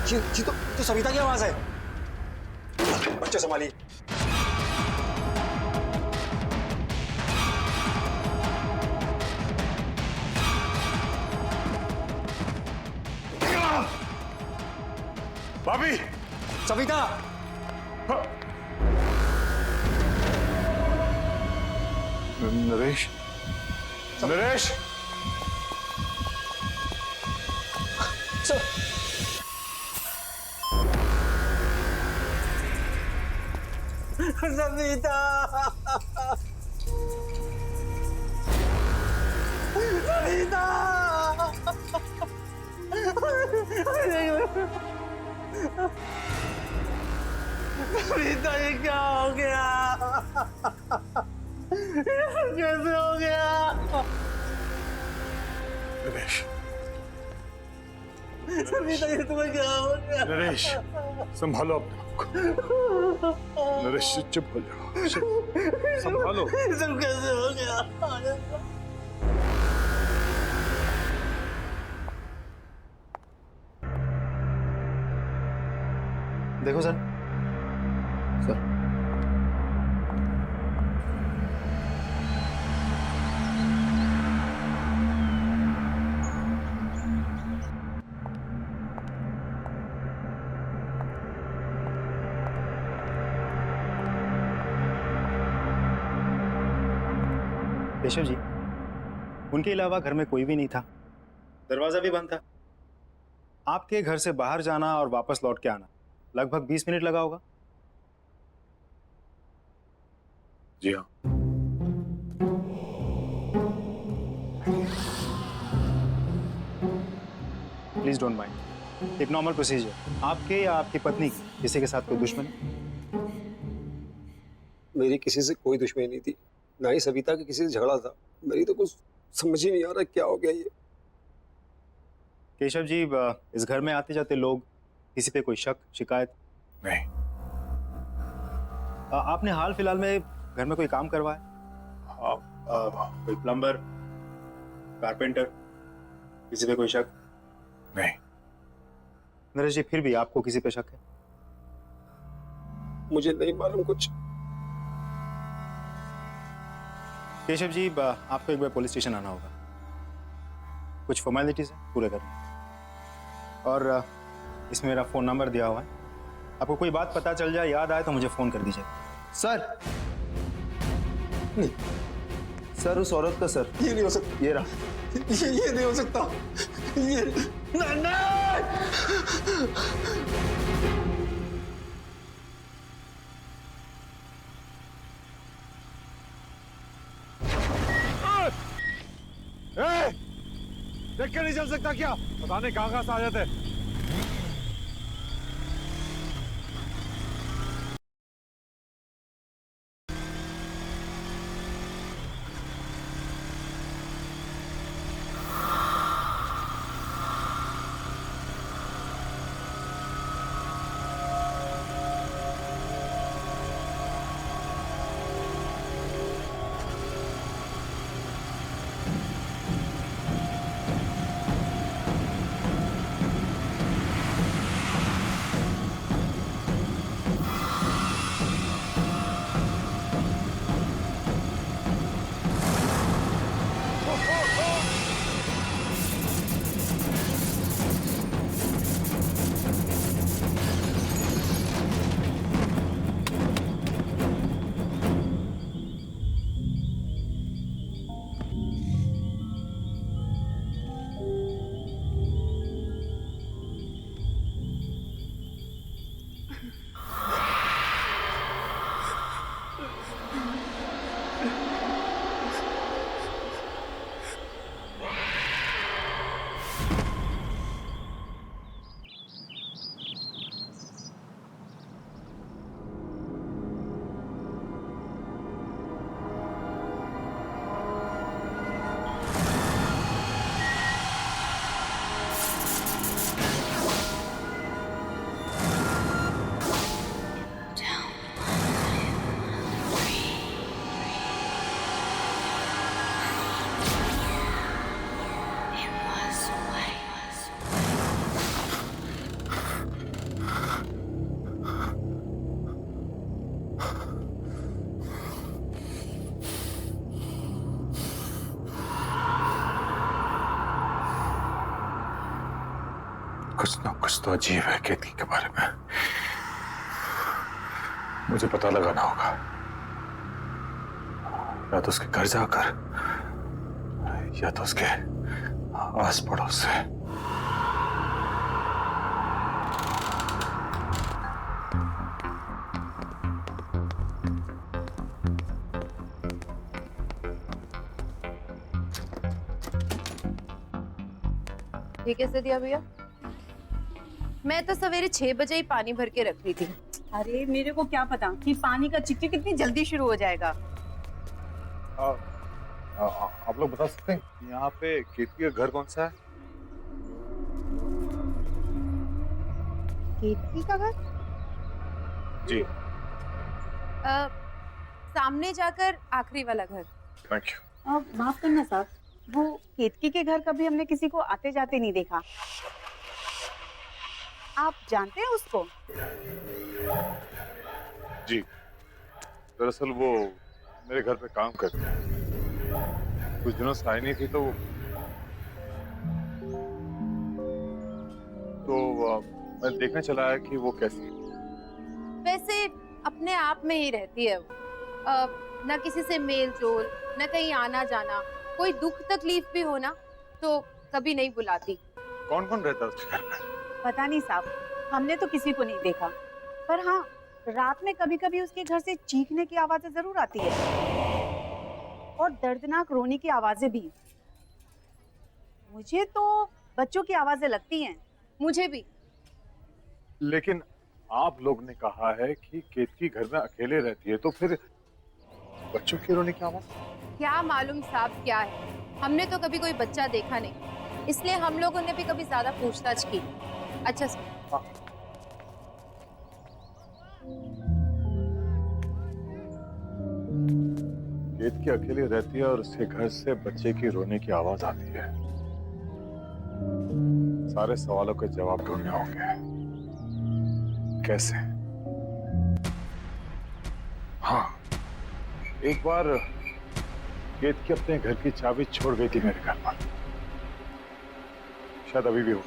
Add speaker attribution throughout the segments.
Speaker 1: जी तो सविता की आवाज है। बच्चे संभालिए।
Speaker 2: भाभी।
Speaker 1: सविता।
Speaker 2: नरेश। नरेश।
Speaker 1: सविता। सविता। सविता, ये क्या हो गया? कैसे हो गया?
Speaker 2: नरेश।
Speaker 1: सविता, ये तुम्हें क्या हो गया?
Speaker 2: नरेश, संभालो अपने आप को। नरेश, चुप हो जाओ। संभालो।
Speaker 1: ये सब कैसे हो गया?
Speaker 3: देखो सर। सर, केशव जी, उनके अलावा घर में कोई भी नहीं था, दरवाजा भी बंद था। आपके घर से बाहर जाना और वापस लौट के आना लगभग 20 मिनट लगा होगा।
Speaker 2: जी हाँ।
Speaker 3: प्लीज डोंट माइंड, एक नॉर्मल प्रोसीजर। आपके या आपकी पत्नी की किसी के साथ कोई दुश्मनी?
Speaker 1: मेरी किसी से कोई दुश्मनी नहीं थी, ना ही सविता की किसी से झगड़ा था। मेरी तो कुछ समझ ही नहीं आ रहा क्या हो गया ये।
Speaker 3: केशव जी, इस घर में आते जाते लोग, किसी पे कोई शक शिकायत?
Speaker 2: नहीं।
Speaker 3: आपने हाल फिलहाल में घर में कोई काम करवाया? कोई प्लम्बर, कारपेंटर, किसी पे कोई शक?
Speaker 2: नहीं।
Speaker 3: नरेश जी, फिर भी आपको किसी पे शक है?
Speaker 1: मुझे नहीं मालूम कुछ।
Speaker 3: केशव जी, आपको एक बार पुलिस स्टेशन आना होगा, कुछ फॉर्मेलिटीज है पूरे करने, और इसमें मेरा फोन नंबर दिया हुआ है। आपको कोई बात पता चल जाए, याद आए तो मुझे फोन कर दीजिए।
Speaker 4: सर, सर उस औरत का सर,
Speaker 1: ये नहीं हो सकता।
Speaker 4: ये रहा।
Speaker 1: ये नहीं हो सकता। ये
Speaker 2: देख के नहीं चल सकता क्या? पता नहीं कहाँ से आ जाते। कुछ ना कुछ तो अजीब है केतकी के बारे में। मुझे पता लगाना होगा, या तो उसके घर जाकर या तो उसके आस पड़ोस से।
Speaker 5: ये कैसे दिया भैया? मैं तो सवेरे 6 बजे ही पानी भर के रख दी थी।
Speaker 6: अरे मेरे को क्या पता कि पानी का चिकचिक कितनी जल्दी शुरू हो जाएगा।
Speaker 2: आप लोग बता सकते हैं यहाँ पे केतकी का घर कौन सा है?
Speaker 6: केतकी का घर?
Speaker 2: जी
Speaker 5: सामने जाकर आखिरी वाला घर।
Speaker 2: Thank you.
Speaker 6: माफ करना साहब, वो केतकी के घर कभी हमने किसी को आते जाते नहीं देखा। आप जानते हैं उसको?
Speaker 2: जी दरअसल वो मेरे घर पे काम करते हैं, कुछ दिनों से आई नहीं थी तो मैं देखने चला आया कि वो कैसी है।
Speaker 5: वैसे अपने आप में ही रहती है वो। ना किसी से मेल जोल, ना कहीं आना जाना। कोई दुख तकलीफ भी हो ना तो कभी नहीं बुलाती।
Speaker 2: कौन कौन रहता है उसके घर पे?
Speaker 6: पता नहीं साहब, हमने तो किसी को नहीं देखा। पर हाँ, रात में कभी कभी उसके घर से चीखने की आवाजें जरूर आती है और दर्दनाक रोने की आवाजें भी। मुझे तो बच्चों की आवाजें लगती हैं।
Speaker 5: मुझे भी।
Speaker 2: लेकिन आप लोग ने कहा है कि केतकी घर में अकेले रहती है, तो फिर बच्चों की रोने की आवाज?
Speaker 5: क्या मालूम साहब क्या है, हमने तो कभी कोई बच्चा देखा नहीं, इसलिए हम लोगों ने भी कभी ज्यादा पूछताछ की। अच्छा
Speaker 2: केतकी अकेले रहती है और उसके घर से बच्चे की रोने की आवाज आती है। सारे सवालों के जवाब ढूंढने होंगे। कैसे? हाँ, एक बार केतकी अपने घर की चाबी छोड़ गई थी मेरे घर पर, शायद अभी भी हो।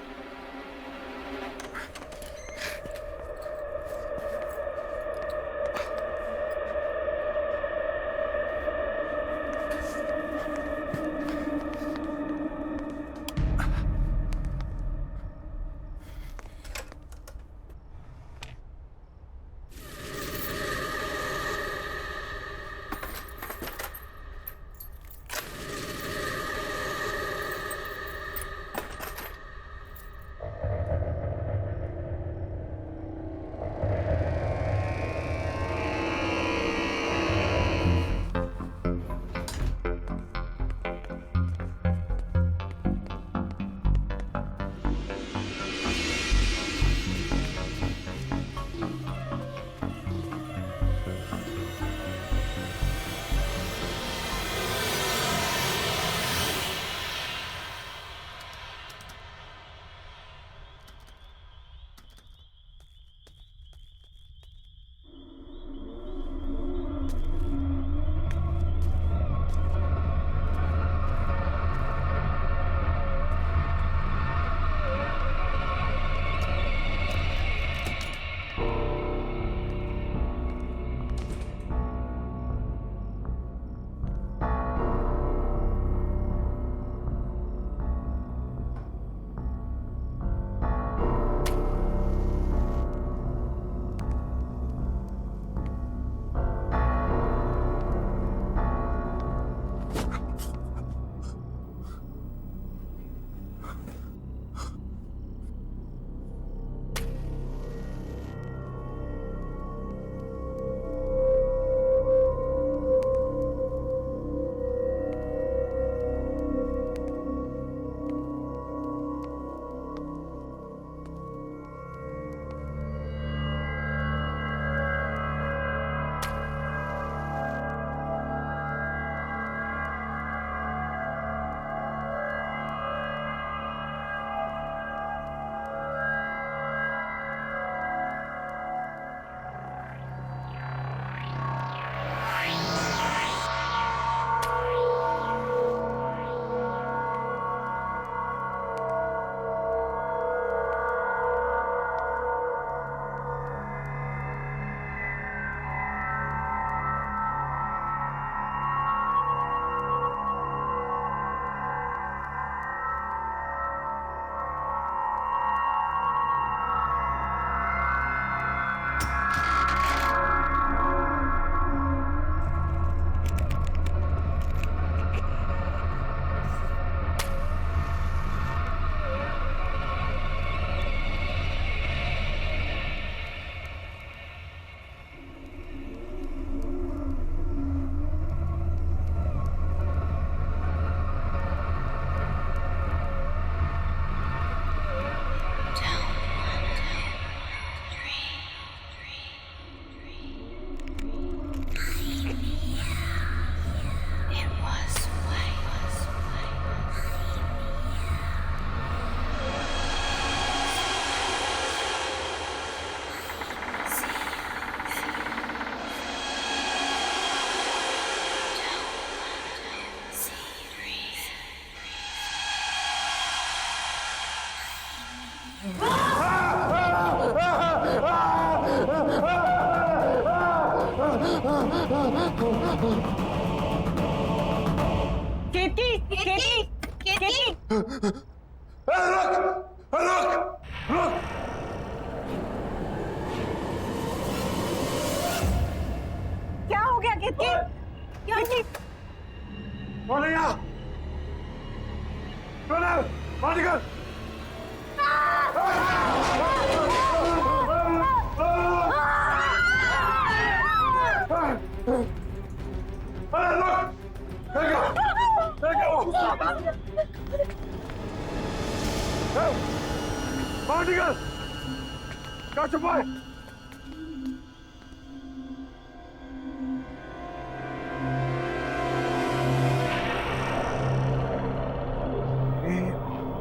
Speaker 6: केटी, केटी,
Speaker 2: रुक रुक रुक।
Speaker 6: क्या हो गया केटी? केटी,
Speaker 2: कौन है यहाँ? कौन है? बाहर निकल। अरे रुक! देखो! देखो! बाहर निकल! क्या छुपा है?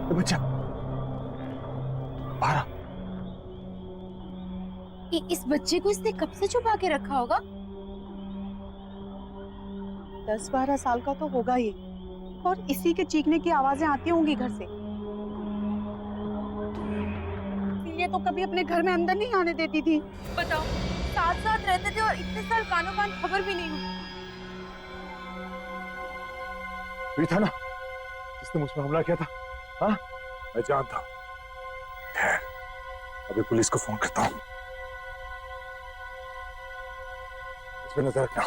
Speaker 2: ये बच्चा बाहर आ।
Speaker 5: इस बच्चे को इसने कब से छुपा के रखा होगा?
Speaker 6: 10-12 साल का तो होगा ही, और इसी के चीखने की आवाजें आती होंगी घर से। ये तो कभी अपने घर में अंदर नहीं आने देती थी।
Speaker 5: बताओ, साथ साथ रहते थे और इतने साल कानों कान खबर भी नहीं हुई।
Speaker 2: ये था ना जिसने मुझ पर हमला किया था? हाँ, मैं जानता हूँ। खैर, अभी पुलिस को फोन करता हूँ। इस पे नजर रखना।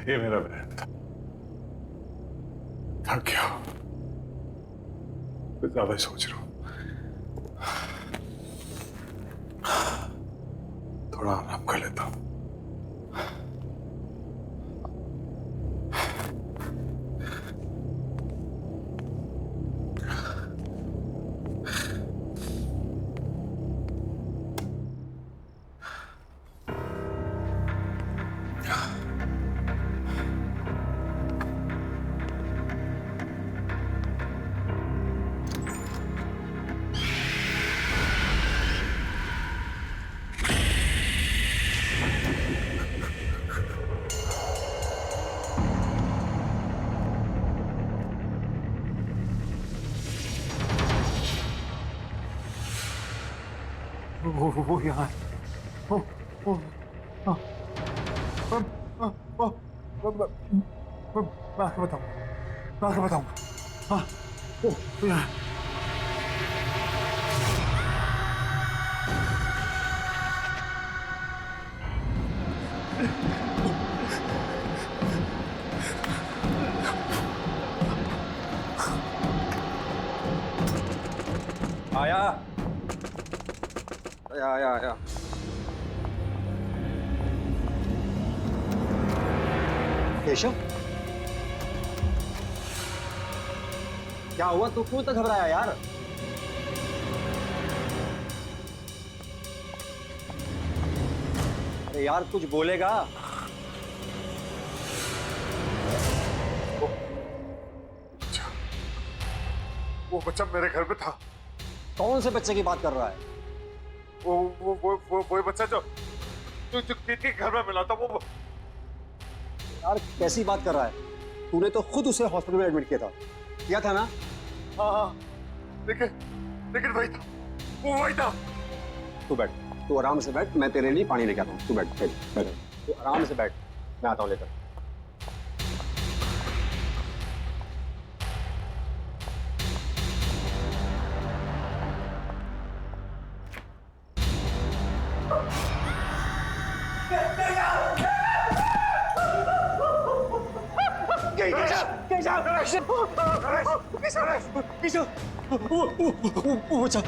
Speaker 2: ये मेरा बहन था। थक गया, कुछ ज्यादा ही सोच रहा हूं। थोड़ा आराम कर लेता हूं। वो यहाँ है। मैं आके बताऊंगा। हाँ, वो यहाँ है।
Speaker 1: आया आया आया आया। केशव, क्या हुआ? तू क्यों इतना घबराया यार? अरे यार कुछ बोलेगा।
Speaker 2: वो बच्चा मेरे घर पे था।
Speaker 1: कौन से बच्चे की बात कर रहा है?
Speaker 2: वो बच्चा जो के घर में मिला था वो।
Speaker 1: यार कैसी बात कर रहा है? तूने तो खुद उसे हॉस्पिटल में एडमिट किया था ना?
Speaker 2: हाँ, लेकिन वही था, वो वही था।
Speaker 1: तू बैठ, तू आराम से बैठ, मैं तेरे लिए पानी लेके आता हूँ। तू बैठ, तू आराम से बैठ, मैं आता हूँ लेकर।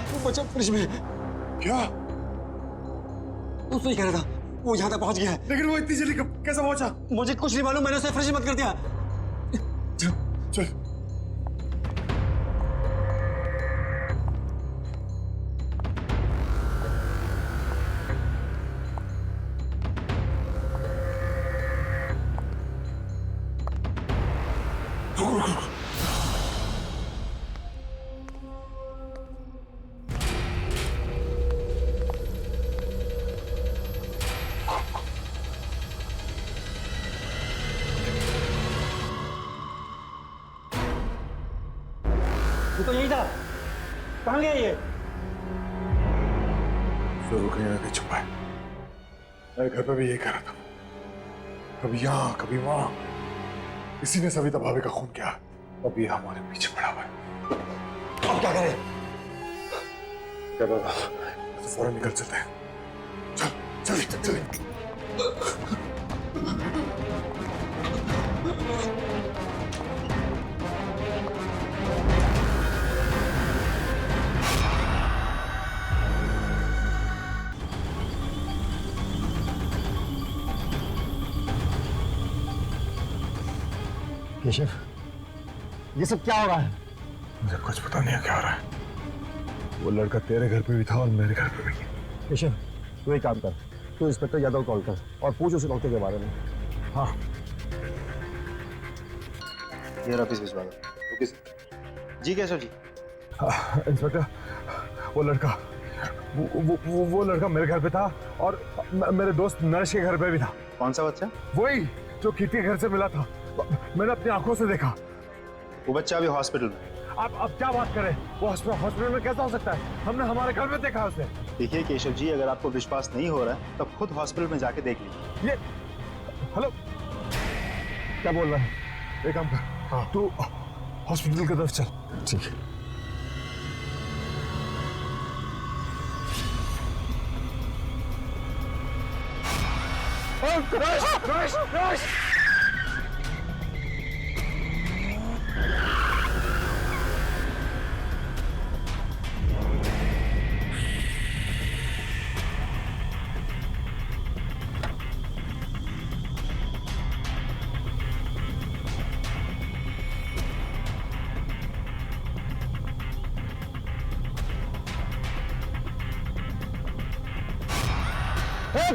Speaker 1: वो बच्चा फ्रिज में।
Speaker 2: क्या?
Speaker 1: तू सही कह रहा था, वो यहाँ तक पहुँच गया है।
Speaker 2: लेकिन वो इतनी जल्दी कैसे पहुंचा?
Speaker 1: मुझे कुछ नहीं मालूम, मैंने उसे फ्रिज में बंद कर दिया।
Speaker 2: चल।
Speaker 1: तू तो यही था, कहाँ गया ये?
Speaker 2: जरूर कहीं ना कहीं छुपा है। मैं घर पे भी यही कर रहा था, कभी यहाँ कभी वहां। इसी ने सविता भाभी का खून किया, अब ये हमारे पीछे पड़ा हुआ है।
Speaker 1: अब क्या करें?
Speaker 2: क्या बात है? तो फौरन निकल चलते हैं। चल।
Speaker 1: केशव, ये सब क्या हो रहा है?
Speaker 2: मुझे कुछ पता नहीं है क्या हो रहा है। वो लड़का तेरे घर पे भी था और मेरे घर पे भी।
Speaker 1: केशव, तू एक काम कर, तू इंस्पेक्टर यादव कॉल कर और पूछ उसे डॉक्टर के बारे में। हाँ,
Speaker 3: ये ऑफिस भिजवा दो।
Speaker 2: ओके
Speaker 3: जी केशव जी।
Speaker 2: इंस्पेक्टर, वो लड़का वो लड़का मेरे घर पे था और मेरे दोस्त नरेश के घर पे भी था।
Speaker 3: कौन सा बच्चा?
Speaker 2: वही जो कीर्ति के घर से मिला था, मैंने अपनी आंखों से देखा।
Speaker 3: वो बच्चा अभी हॉस्पिटल में।
Speaker 2: आप क्या बात करें? वो हॉस्पिटल में कैसा हो सकता है? हमने हमारे घर में देखा उसे।
Speaker 3: देखिए केशव जी, अगर आपको विश्वास नहीं हो रहा है तब खुद हॉस्पिटल में जाके देख लीजिए।
Speaker 2: ये हेलो, क्या बोल रहा है? एक काम कर, हाँ तू हॉस्पिटल की तरफ चल। ठीक है। Rush!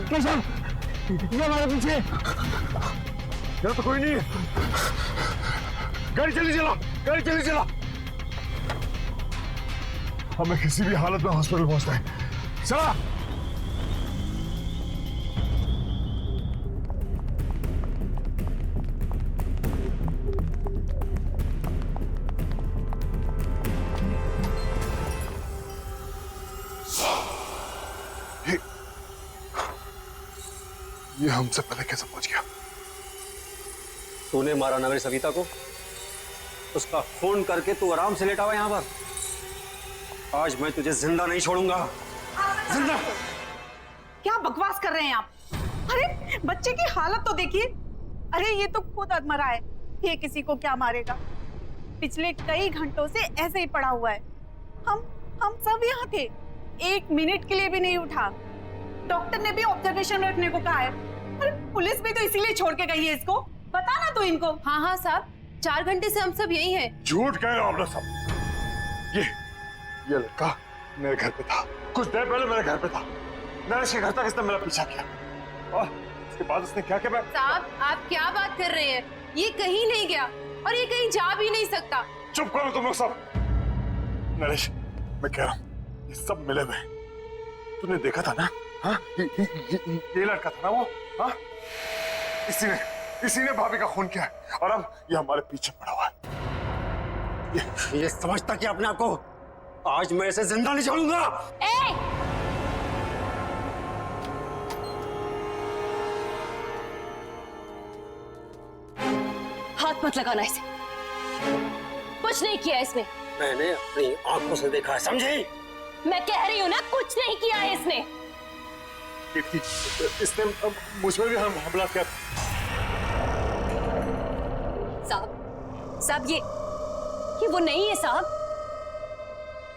Speaker 1: केशव, ये हमारे पीछे।
Speaker 2: यहाँ तो कोई नहीं है। गाड़ी चली चला। हमें किसी भी हालत में हॉस्पिटल पहुंचना है। चला। ये हमसे पहले कैसे पहुंच गया?
Speaker 1: तूने मारा ना मेरी सविता को, उसका खून करके तू आराम से लेटा हुआ यहाँ पर। आज मैं तुझे जिंदा नहीं छोड़ूंगा। जिंदा।
Speaker 6: क्या बकवास कर रहे हैं आप? अरे बच्चे की हालत तो देखिए। अरे ये तो खुद अधमरा है, ये किसी को क्या मारेगा? पिछले कई घंटों से ऐसे ही पड़ा हुआ है। हम सब यहाँ थे, 1 मिनट के लिए भी नहीं उठा। डॉक्टर ने भी ऑब्जर्वेशन में रखने को कहा है। अरे पुलिस भी तो इसीलिए छोड़ के गई है इसको। बता ना तू इनको।
Speaker 5: हाँ साहब, 4 घंटे से हम सब यही हैं।
Speaker 2: झूठ कह रहे हो आप लोग सब। ये लड़का मेरे घर पे था, कुछ देर पहले मेरे घर पे था। नरेश के घर तक इसने मेरा पीछा किया और उसके बाद उसने क्या किया?
Speaker 5: साहब आप क्या बात कर रहे हैं? ये कहीं नहीं गया और ये कहीं जा भी नहीं सकता।
Speaker 2: चुप करो तुम लोग सब। नरेश, मैं कह रहा हूँ ये सब मिले हुए हैं। तूने देखा था ना? हाँ, ये लड़का था ना वो? हाँ, इसी ने भाभी का खून किया है और अब ये हमारे पीछे पड़ा हुआ है।
Speaker 1: ये समझता कि अपने आप को आज मैं इसे जिंदा नहीं छोड़ूंगा।
Speaker 7: हाथ मत लगाना इसे, कुछ नहीं किया इसने।
Speaker 1: मैंने अपनी आंखों से देखा है, समझी?
Speaker 7: मैं कह रही हूँ ना, कुछ नहीं किया है इसने।
Speaker 2: इसने मुझ पर भी हमला किया।
Speaker 7: साहब ये वो नहीं है साहब।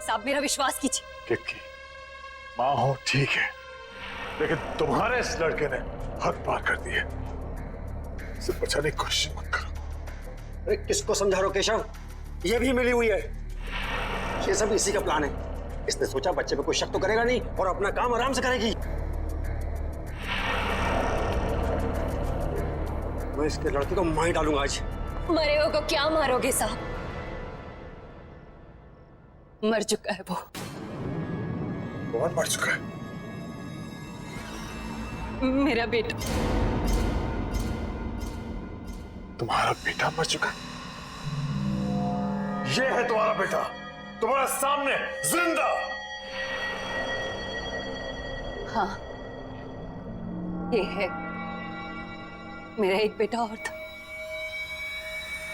Speaker 7: साहब मेरा विश्वास कीजिए।
Speaker 2: किक्की, माँ हो ठीक है, लेकिन तुम्हारे इस लड़के ने हद पार कर दी है। इसे बचाने की कोशिश मत करो।
Speaker 1: अरे किसको समझा रहे हो केशव? ये भी मिली हुई है। ये सब इसी का प्लान है। इसने सोचा बच्चे पे कोई शक तो करेगा नहीं और अपना काम आराम से करेगी। मैं इसके लड़के को मार डालूंगा आज।
Speaker 7: मरे हो को क्या मारोगे साहब? मर चुका है वो।
Speaker 2: कौन मर चुका है?
Speaker 7: मेरा बेटा।
Speaker 2: तुम्हारा बेटा मर चुका है? ये है तुम्हारा बेटा, तुम्हारे सामने जिंदा।
Speaker 7: हाँ, ये है। मेरा एक बेटा और था,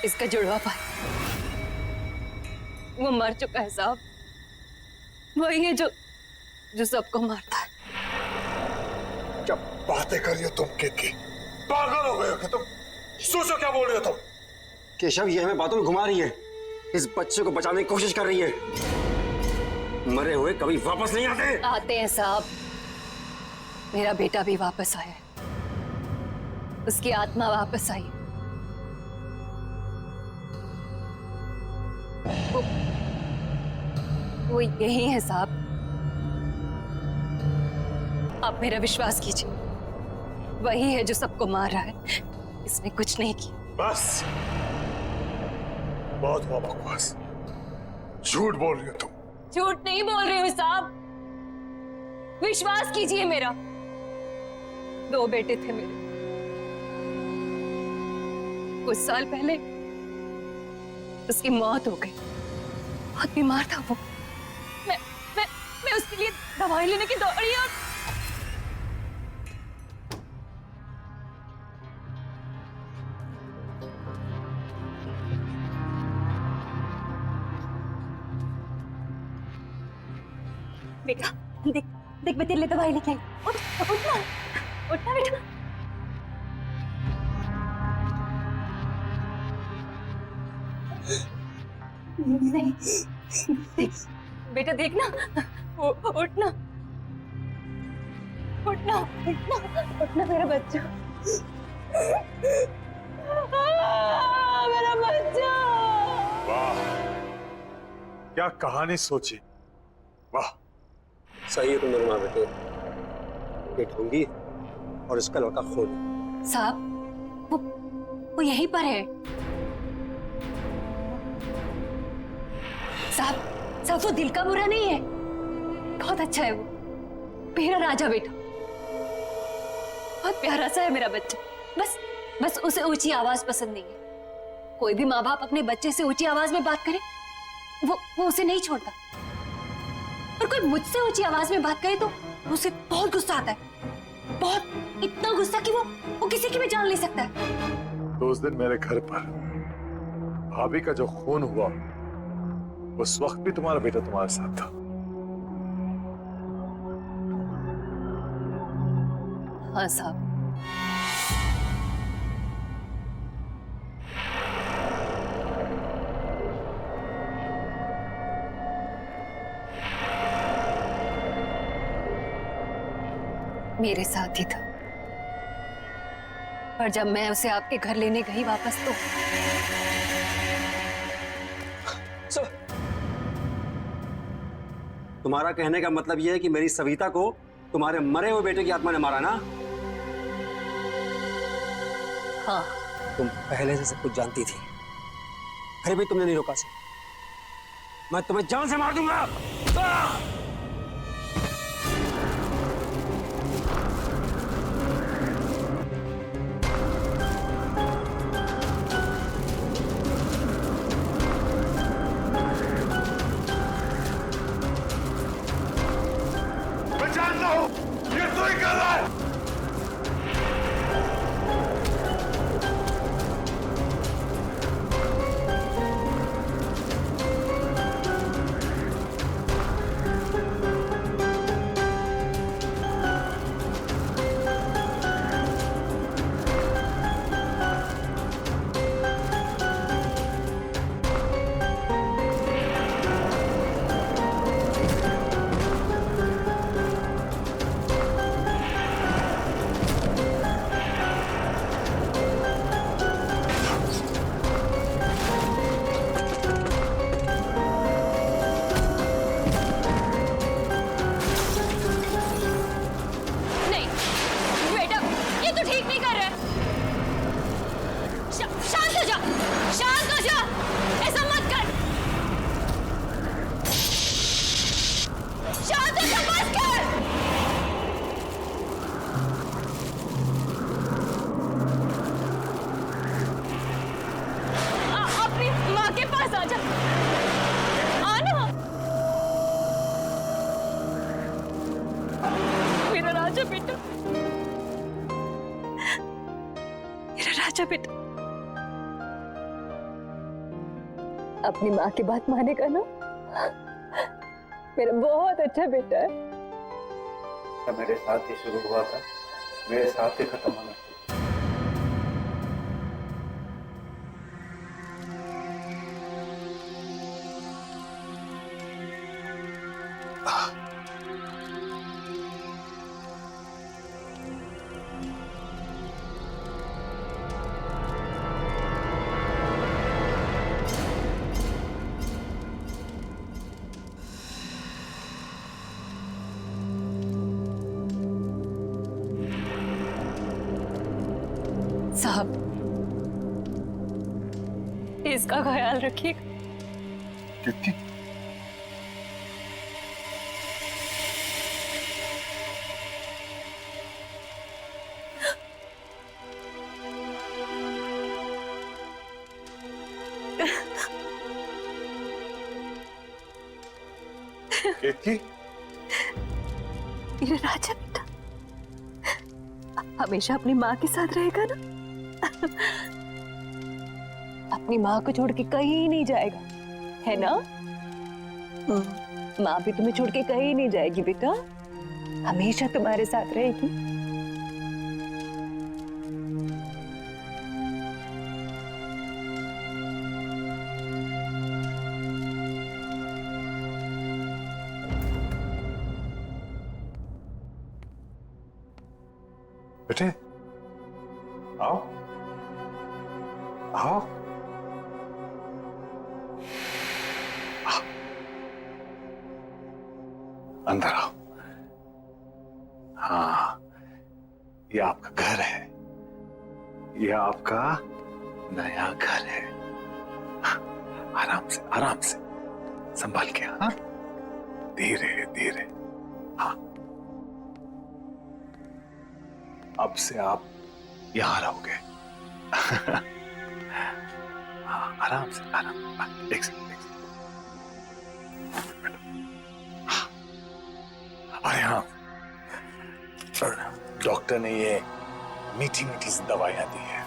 Speaker 7: इसका जुड़वा भाई। वो मर चुका है साहब। वही है जो सबको मारता है।
Speaker 2: क्या बातें कर रही हो तुम किक्की? पागल हो गए हो क्या तुम? सोचो क्या बोल रही हो तुम?
Speaker 1: केशव ये हमें बातों में घुमा रही है। इस बच्चे को बचाने की कोशिश कर रही है। मरे हुए कभी वापस नहीं आते।
Speaker 7: आते हैं साहब। मेरा बेटा भी वापस आया है, उसकी आत्मा वापस आई। वो यही है साहब। आप मेरा विश्वास कीजिए, वही है जो सबको मार रहा है। इसने कुछ नहीं किया।
Speaker 2: बस, बहुत हुआ बकवास। झूठ बोल रही हो तुम।
Speaker 7: झूठ नहीं बोल रही हूँ साहब, विश्वास कीजिए मेरा। 2 बेटे थे मेरे। कुछ साल पहले उसकी मौत हो गई। बहुत बीमार था वो। मैं उसके लिए दवाई लेने की दौड़ी और बेटा देख मैं तेरे लिए दवाई लेके आई। उठना बेटा। नहीं बेटा देखना, उठना उठना उठना उठना मेरा बच्चा। मेरा बच्चा।
Speaker 2: वाह, क्या कहानी सोची। वाह,
Speaker 1: सही है तुम दोनों माँ बेटे। ये ढोंगी और इसका लड़का खून।
Speaker 7: साहब वो यहीं पर है। साहब वो दिल का बुरा नहीं है, बहुत अच्छा है वो। मेरा राजा बेटा, बहुत प्यारा सा है मेरा बच्चा। बस उसे ऊंची आवाज पसंद नहीं है। कोई भी माँ बाप अपने बच्चे से ऊंची आवाज में बात करे वो उसे नहीं छोड़ता। और कोई मुझसे ऊंची आवाज में बात करे तो उसे बहुत गुस्सा आता है। बहुत, इतना गुस्सा कि वो किसी की भी जान ले सकता है।
Speaker 2: तो उस दिन मेरे घर पर भाभी का जो खून हुआ, उस वक्त भी तुम्हारा बेटा तुम्हारे साथ था।
Speaker 7: हाँ साहब। मेरे साथ ही था। पर जब मैं उसे आपके घर लेने गई वापस तो
Speaker 1: तुम्हारा कहने का मतलब यह है कि मेरी सविता को तुम्हारे मरे हुए बेटे की आत्मा ने मारा ना?
Speaker 7: हाँ।
Speaker 1: तुम पहले से सब कुछ जानती थी, फिर भी तुमने नहीं रोका। मैं तुम्हें जान से मार दूंगा।
Speaker 2: मैं जानता हूं ये तू ही कर रहा है।
Speaker 7: नहीं बेटा, ये तो ठीक नहीं कर रहा है। शांत हो जा, शांत हो जा, ऐसा मत कर। शांत हो जा, बस कर। अपनी माँ के पास आ जा, आना। मेरा राजा बेटा, मेरा राजा बेटा, अपनी माँ की बात मानेगा ना? मेरा बहुत अच्छा बेटा है।
Speaker 8: मेरे साथ ही शुरू हुआ था, मेरे साथ ही खत्म होना।
Speaker 7: साहब, इसका ख्याल रखिएगा।
Speaker 2: कितनी केतकी?
Speaker 7: मेरा राजा बेटा हमेशा अपनी माँ के साथ रहेगा ना? अपनी माँ को छोड़ के कहीं नहीं जाएगा, है ना? माँ भी तुम्हें छोड़ के कहीं नहीं जाएगी बेटा, हमेशा तुम्हारे साथ रहेगी।
Speaker 2: बेटे आओ आओ। अंदर आओ। हाँ, ये आपका घर है, ये आपका नया घर है। आराम से संभाल के। हाँ, धीरे धीरे। हाँ, अब से आप यहां रहोगे। हाँ, आराम से। एक सेकंड। अरे हाँ, डॉक्टर ने ये मीठी मीठी सी दवाइयां दी है।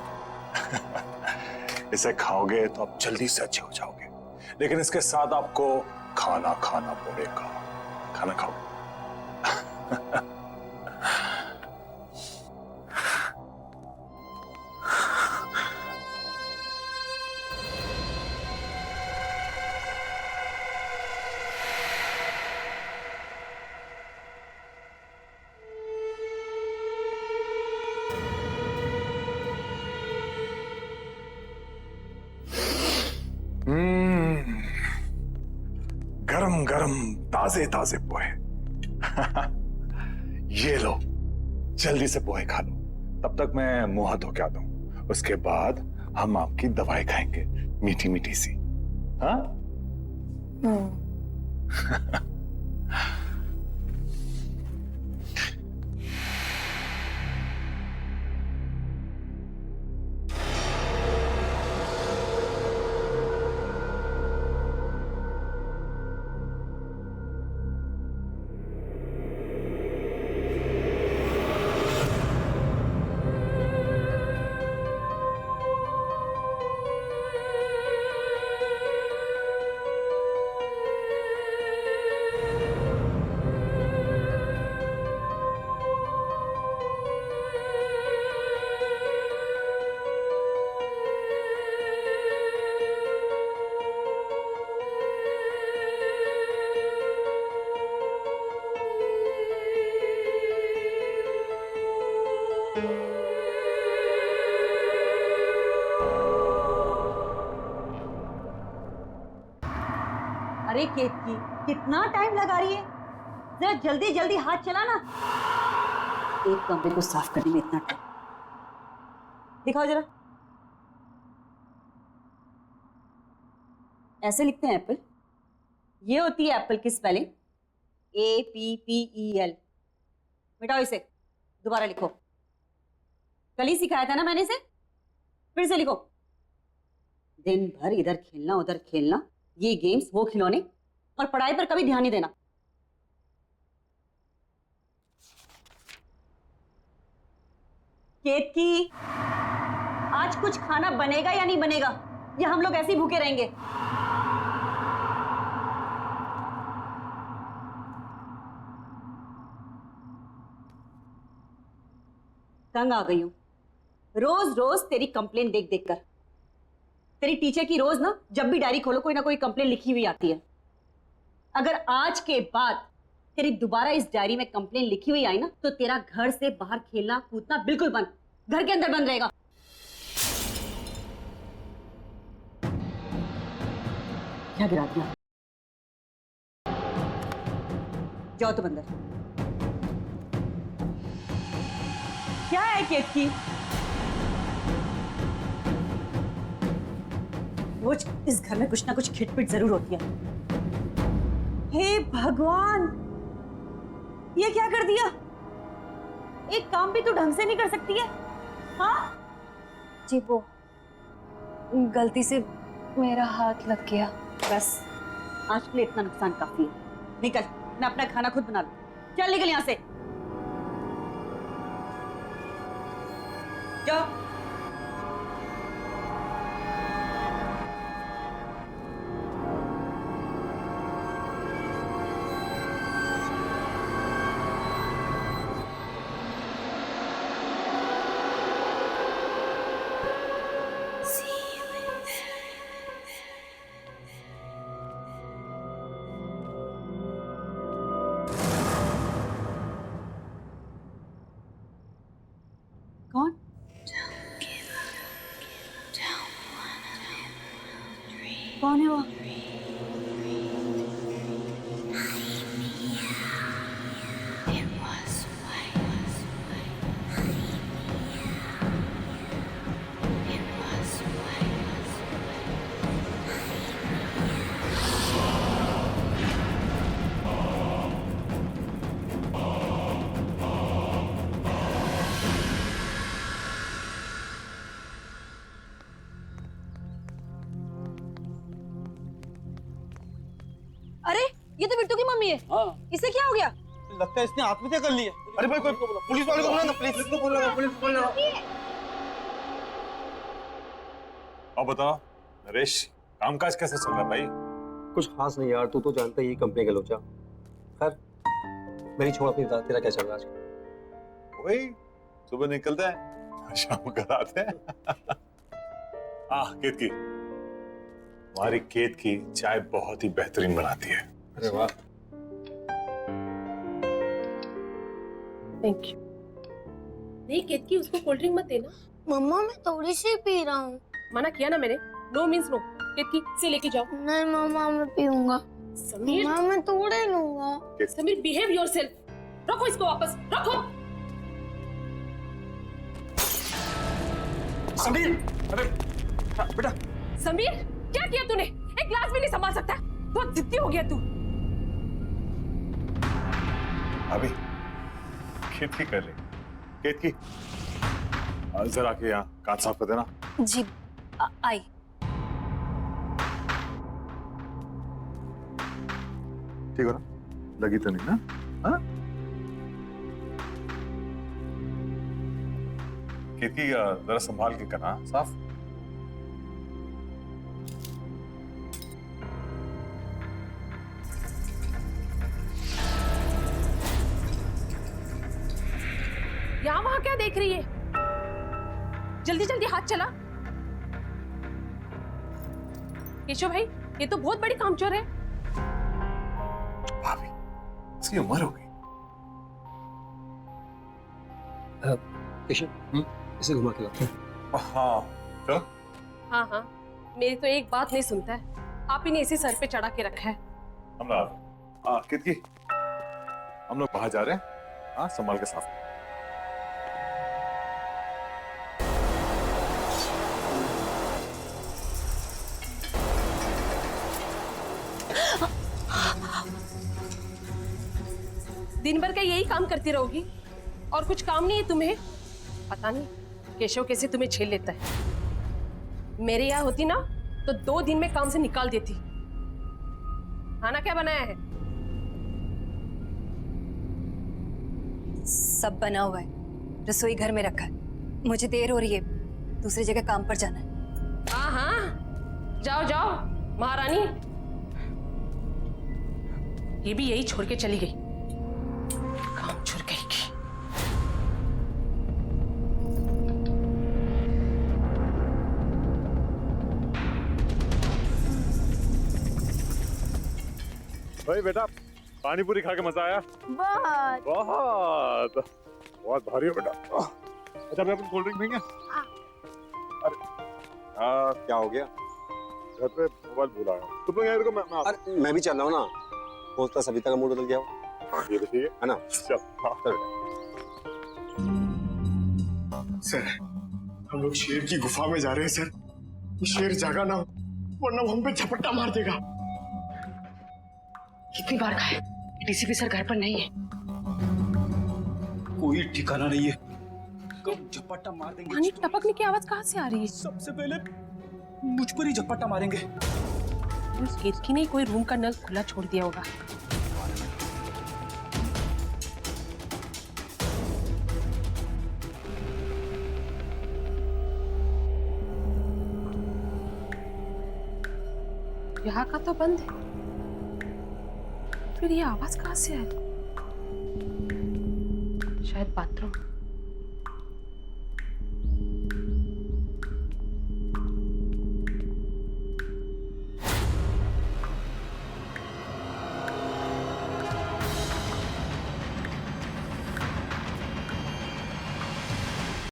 Speaker 2: इसे खाओगे तो आप जल्दी से अच्छे हो जाओगे, लेकिन इसके साथ आपको खाना खाना पड़ेगा। खाना खाओगे? गरम गरम ताजे ताजे पोहे। ये लो, जल्दी से पोहे खा लो, तब तक मैं मुंह हाथ धो के आता हूं। उसके बाद हम आपकी दवाई खाएंगे, मीठी मीठी सी। हाँ,
Speaker 9: अरे केतकी, कितना टाइम लगा रही है? जरा जल्दी जल्दी हाथ चला ना। एक कमरे को साफ करने में इतना टाइम। दिखाओ जरा। ऐसे लिखते हैं एप्पल। ये होती है एप्पल की स्पेलिंग, APPEL। मिटाओ इसे, दोबारा लिखो। कल ही सिखाया था ना मैंने इसे, फिर से लिखो। दिन भर इधर खेलना उधर खेलना, ये गेम्स वो खिलौने, और पढ़ाई पर कभी ध्यान नहीं देना। केतकी, आज कुछ खाना बनेगा या नहीं बनेगा, या हम लोग ऐसे ही भूखे रहेंगे? तंग आ गई हूं रोज रोज तेरी कंप्लेन देख देख कर। तेरी टीचर की रोज ना जब भी डायरी खोलो कोई ना कोई कंप्लेन लिखी हुई आती है। अगर आज के बाद तेरी दोबारा इस डायरी में कंप्लेन लिखी हुई आई ना, तो तेरा घर से बाहर खेलना कूदना बिल्कुल बंद, घर के अंदर बंद रहेगा। क्या गिरा दिया? जाओ तुम अंदर। क्या है केतकी? रोज इस घर में कुछ ना कुछ खिटपिट जरूर होती है। हे भगवान, ये क्या कर दिया? एक काम भी तो ढंग से नहीं कर सकती है। हाँ
Speaker 7: जी वो गलती से मेरा हाथ लग गया।
Speaker 9: बस आज के लिए इतना नुकसान काफी है। निकल, मैं अपना खाना खुद बना लूं। चल निकल यहां से, जाओ। कौन? कौन है वो?
Speaker 5: अरे ये तो बिट्टू की मम्मी है।
Speaker 4: हाँ।
Speaker 5: इसे क्या हो गया?
Speaker 4: लगता है इसने आत्महत्या कर ली है। अरे भाई कोई पुलिस वाले को बुला ना, पुलिस।
Speaker 2: अब बताओ नरेश, कामकाज कैसे चल रहा है भाई?
Speaker 1: कुछ खास नहीं यार, तू तो जानता ही कंपनी का लोचा। खैर मेरी छोड़, अपनी बता, तेरा क्या चल रहा है आजकल?
Speaker 2: वही सुबह निकलता है, शाम को आते हैं। केतकी, हमारी केतकी चाय बहुत ही बेहतरीन बनाती है।
Speaker 1: अरे वाह।
Speaker 5: Thank you. नहीं केतकी, उसको कोल्ड ड्रिंक मत देना।
Speaker 10: मम्मा मैं थोड़ी सी पी रहा हूँ।
Speaker 5: मना किया ना मैंने, नो मीन्स नो। केतकी से लेके जाओ।
Speaker 10: नहीं मम्मा मैं पीऊंगा।
Speaker 5: समीर,
Speaker 10: मम्मा मैं थोड़े लूंगा।
Speaker 5: Sameer behave yourself. रखो इसको वापस, रखो।
Speaker 1: समीर, अरे बेटा।
Speaker 5: समीर क्या किया तूने? एक ग्लास भी नहीं संभाल सकता?
Speaker 6: बहुत जिद्दी हो गया तू।
Speaker 2: अभी केतकी कर ले, केतकी जरा के यहाँ कांच साफ कर देना।
Speaker 7: जी आई।
Speaker 2: ठीक हो ना, लगी तो नहीं ना? हाँ? केतकी जरा संभाल के करना साफ।
Speaker 6: यहाँ वहां क्या देख रही है? जल्दी जल्दी हाथ चला। केशव भाई, ये तो बहुत बड़ी कामचोर है।
Speaker 2: भाभी, इसकी उम्र हो गई।
Speaker 1: केशव, इसे घुमा के लाओ।
Speaker 2: हाँ, चलो।
Speaker 6: हाँ हाँ, मेरी तो एक बात नहीं सुनता है। आप ही ने इसे सर पे चढ़ा के रखा है।
Speaker 2: केतकी, हम लोग बाहर जा रहे हैं। हाँ, संभाल के साफ।
Speaker 6: दिन भर का यही काम करती रहोगी और कुछ काम नहीं है तुम्हें? पता नहीं केशव कैसे तुम्हें झेल लेता है। मेरे यहाँ होती ना तो 2 दिन में काम से निकाल देती। खाना क्या बनाया है?
Speaker 7: सब बना हुआ है, रसोई घर में रखा है। मुझे देर हो रही है, दूसरी जगह काम पर जाना है।
Speaker 6: हाँ हाँ, जाओ जाओ महारानी। ये भी यही छोड़ के चली गई, काम छोड़ गई।
Speaker 2: भाई बेटा, पानी पूरी खा के मजा आया?
Speaker 10: बहुत।
Speaker 2: बहुत बहुत भारी हो बेटा। अच्छा, मैं अपन कोल्ड ड्रिंक पीएंगे? अरे क्या हो गया? घर पे मोबाइल भूल आया। तुम लोग यहाँ रुको, मैं
Speaker 1: अरे मैं भी चल रहा हूँ ना। होता सविता का मूड बदल गया हो।
Speaker 2: हाँ, ये तो ठीक
Speaker 1: है ना?
Speaker 2: चल, हाँ।
Speaker 11: सर, हम लोग शेर की गुफा में जा रहे हैं सर। ये शेर जागा ना हो, वरना वो हम पे झपट्टा मार देगा।
Speaker 6: कितनी बार कहा है, डीसीपी सर घर पर नहीं है।
Speaker 11: कोई ठिकाना नहीं है, कब झपट्टा मार देंगे।
Speaker 6: पानी टपकने की आवाज कहाँ से आ रही है?
Speaker 11: सबसे पहले मुझ पर ही झपट्टा मारेंगे।
Speaker 6: उस केतकी ने कोई रूम का नल खुला छोड़ दिया होगा। यहाँ का तो बंद है, फिर ये आवाज कहाँ से आ रही? शायद बाथरूम।